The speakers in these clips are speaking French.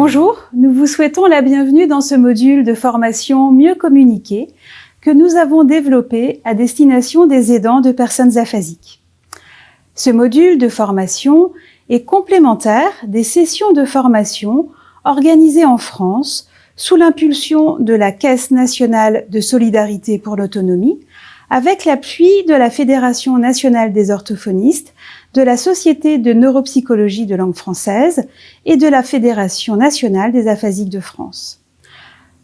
Bonjour, nous vous souhaitons la bienvenue dans ce module de formation Mieux communiquer que nous avons développé à destination des aidants de personnes aphasiques. Ce module de formation est complémentaire des sessions de formation organisées en France sous l'impulsion de la Caisse nationale de solidarité pour l'autonomie, avec l'appui de la Fédération nationale des orthophonistes, de la Société de neuropsychologie de langue française et de la Fédération nationale des aphasiques de France.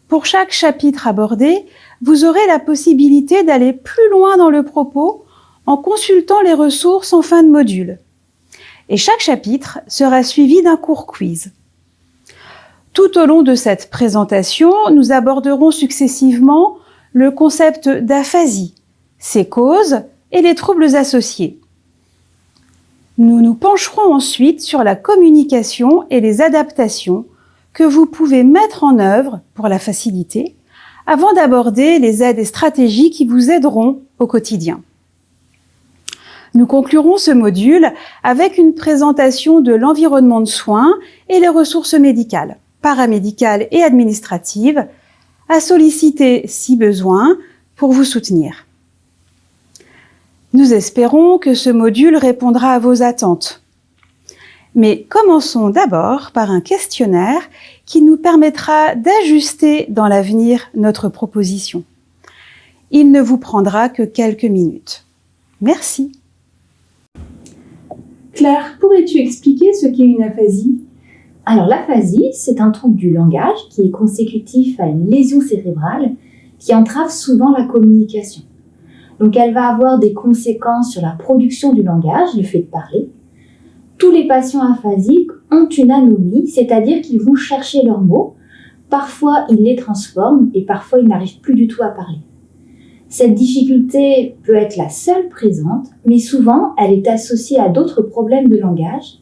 Pour chaque chapitre abordé, vous aurez la possibilité d'aller plus loin dans le propos en consultant les ressources en fin de module. Et chaque chapitre sera suivi d'un court quiz. Tout au long de cette présentation, nous aborderons successivement le concept d'aphasie, ses causes et les troubles associés. Nous nous pencherons ensuite sur la communication et les adaptations que vous pouvez mettre en œuvre pour la faciliter, avant d'aborder les aides et stratégies qui vous aideront au quotidien. Nous conclurons ce module avec une présentation de l'environnement de soins et les ressources médicales, paramédicales et administratives, à solliciter si besoin pour vous soutenir. Nous espérons que ce module répondra à vos attentes. Mais commençons d'abord par un questionnaire qui nous permettra d'ajuster dans l'avenir notre proposition. Il ne vous prendra que quelques minutes. Merci. Claire, pourrais-tu expliquer ce qu'est une aphasie ? Alors l'aphasie, c'est un trouble du langage qui est consécutif à une lésion cérébrale qui entrave souvent la communication. Donc elle va avoir des conséquences sur la production du langage, le fait de parler. Tous les patients aphasiques ont une anomie, c'est-à-dire qu'ils vont chercher leurs mots. Parfois, ils les transforment et parfois, ils n'arrivent plus du tout à parler. Cette difficulté peut être la seule présente, mais souvent, elle est associée à d'autres problèmes de langage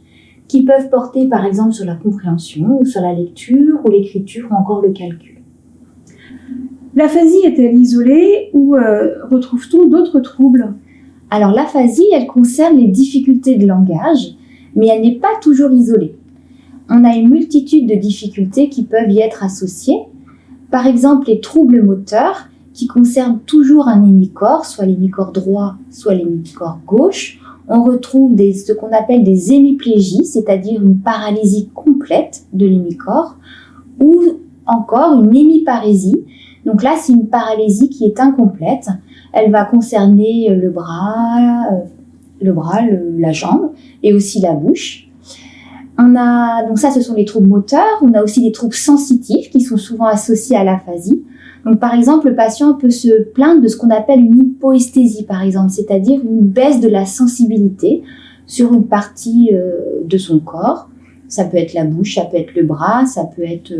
qui peuvent porter par exemple sur la compréhension, ou sur la lecture, ou l'écriture, ou encore le calcul. L'aphasie est-elle isolée ou retrouve-t-on d'autres troubles ? Alors l'aphasie, elle concerne les difficultés de langage, mais elle n'est pas toujours isolée. On a une multitude de difficultés qui peuvent y être associées. Par exemple, les troubles moteurs qui concernent toujours un hémicorps, soit l'hémicorps droit, soit l'hémicorps gauche. On retrouve ce qu'on appelle des hémiplégies, c'est-à-dire une paralysie complète de l'hémicorps, ou encore une hémiparésie. Donc là, c'est une paralysie qui est incomplète. Elle va concerner le bras, la jambe et aussi la bouche. Donc ça, ce sont les troubles moteurs. On a aussi des troubles sensitifs qui sont souvent associés à l'aphasie. Donc par exemple, le patient peut se plaindre de ce qu'on appelle une hypoesthésie, par exemple, c'est-à-dire une baisse de la sensibilité sur une partie de son corps. Ça peut être la bouche, ça peut être le bras, ça peut être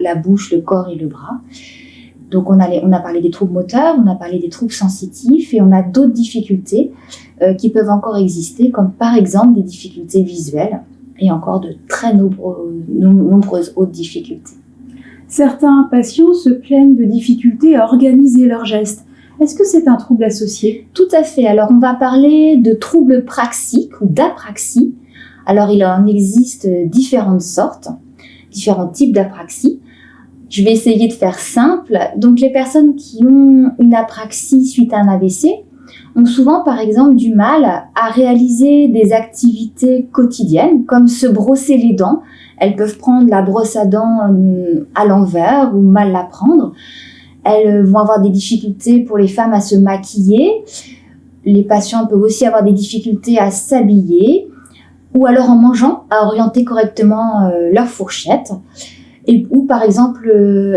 la bouche, le corps et le bras. Donc on a parlé des troubles moteurs, on a parlé des troubles sensitifs et on a d'autres difficultés qui peuvent encore exister, comme par exemple des difficultés visuelles et encore de très nombreuses autres difficultés. Certains patients se plaignent de difficultés à organiser leurs gestes. Est-ce que c'est un trouble associé ? Tout à fait. Alors on va parler de troubles praxiques ou d'apraxie. Alors il en existe différentes sortes, différents types d'apraxie. Je vais essayer de faire simple. Donc, les personnes qui ont une apraxie suite à un AVC ont souvent, par exemple, du mal à réaliser des activités quotidiennes, comme se brosser les dents. Elles peuvent prendre la brosse à dents à l'envers ou mal la prendre. Elles vont avoir des difficultés pour les femmes à se maquiller. Les patients peuvent aussi avoir des difficultés à s'habiller ou alors en mangeant, à orienter correctement leur fourchette. Ou par exemple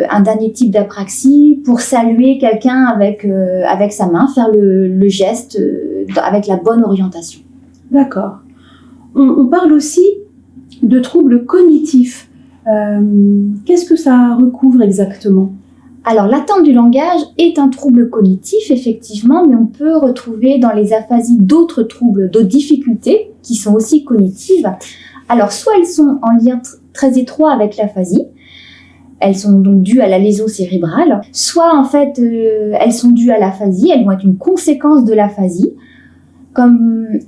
un dernier type d'apraxie pour saluer quelqu'un avec sa main, faire le geste avec la bonne orientation. D'accord. On parle aussi de troubles cognitifs. Qu'est-ce que ça recouvre exactement ? Alors l'atteinte du langage est un trouble cognitif effectivement, mais on peut retrouver dans les aphasies d'autres troubles, d'autres difficultés qui sont aussi cognitives. Alors soit elles sont en lien très étroit avec l'aphasie, elles sont donc dues à la lésion cérébrale, soit en fait elles sont dues à l'aphasie, elles vont être une conséquence de l'aphasie.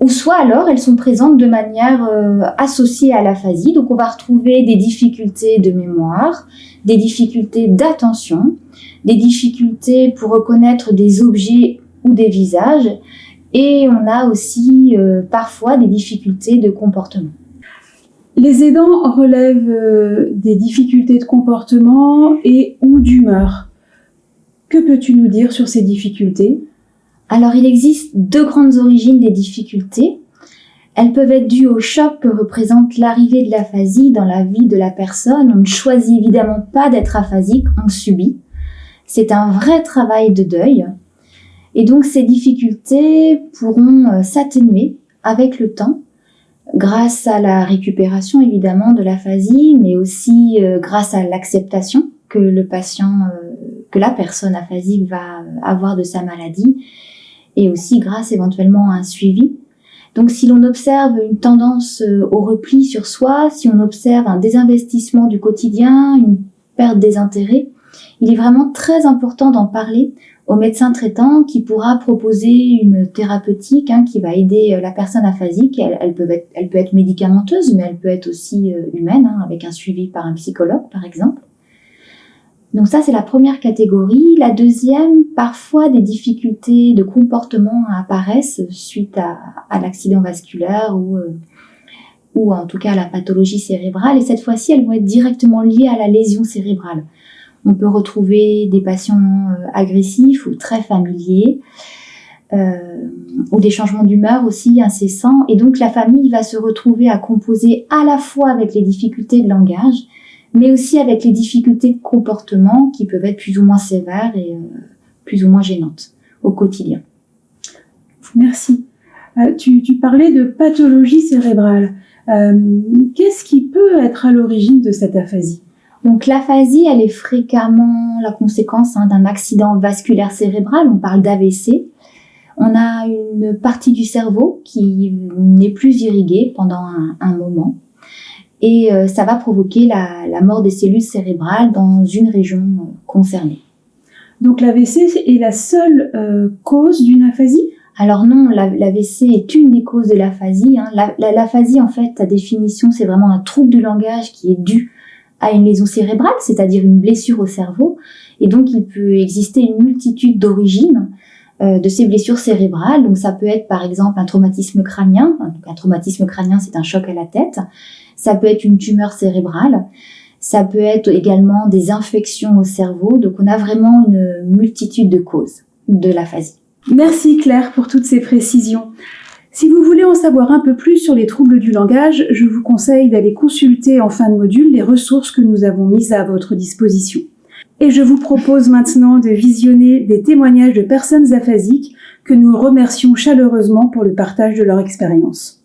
ou soit alors elles sont présentes de manière associée à l'aphasie. Donc on va retrouver des difficultés de mémoire, des difficultés d'attention, des difficultés pour reconnaître des objets ou des visages, et on a aussi parfois des difficultés de comportement. Les aidants relèvent des difficultés de comportement et ou d'humeur. Que peux-tu nous dire sur ces difficultés ? Alors, il existe 2 grandes origines des difficultés. Elles peuvent être dues au choc que représente l'arrivée de l'aphasie dans la vie de la personne. On ne choisit évidemment pas d'être aphasique, on le subit. C'est un vrai travail de deuil. Et donc, ces difficultés pourront s'atténuer avec le temps, grâce à la récupération évidemment de l'aphasie, mais aussi grâce à l'acceptation que le patient, que la personne aphasique va avoir de sa maladie, et aussi grâce éventuellement à un suivi. Donc si l'on observe une tendance au repli sur soi, si on observe un désinvestissement du quotidien, une perte des intérêts, il est vraiment très important d'en parler au médecin traitant qui pourra proposer une thérapeutique qui va aider la personne aphasique. Elle peut être médicamenteuse, mais elle peut être aussi humaine, avec un suivi par un psychologue par exemple. Donc ça, c'est la première catégorie. La deuxième, parfois des difficultés de comportement apparaissent suite à l'accident vasculaire ou en tout cas à la pathologie cérébrale. Et cette fois-ci, elles vont être directement liées à la lésion cérébrale. On peut retrouver des patients agressifs ou très familiers, ou des changements d'humeur aussi incessants. Et donc la famille va se retrouver à composer à la fois avec les difficultés de langage, mais aussi avec les difficultés de comportement qui peuvent être plus ou moins sévères et plus ou moins gênantes au quotidien. Merci. Tu parlais de pathologie cérébrale. Qu'est-ce qui peut être à l'origine de cette aphasie ? Donc l'aphasie, elle est fréquemment la conséquence d'un accident vasculaire cérébral, on parle d'AVC. On a une partie du cerveau qui n'est plus irriguée pendant un moment. Et ça va provoquer la mort des cellules cérébrales dans une région concernée. Donc l'AVC est la seule cause d'une aphasie ? Alors non, l'AVC est une des causes de l'aphasie. L'aphasie, en fait, à définition, c'est vraiment un trouble du langage qui est dû à une lésion cérébrale, c'est-à-dire une blessure au cerveau. Et donc, il peut exister une multitude d'origines de ces blessures cérébrales. Donc, ça peut être, par exemple, un traumatisme crânien. Donc, un traumatisme crânien, c'est un choc à la tête. Ça peut être une tumeur cérébrale. Ça peut être également des infections au cerveau. Donc, on a vraiment une multitude de causes de l'aphasie. Merci Claire pour toutes ces précisions. Si vous voulez en savoir un peu plus sur les troubles du langage, je vous conseille d'aller consulter en fin de module les ressources que nous avons mises à votre disposition. Et je vous propose maintenant de visionner des témoignages de personnes aphasiques que nous remercions chaleureusement pour le partage de leur expérience.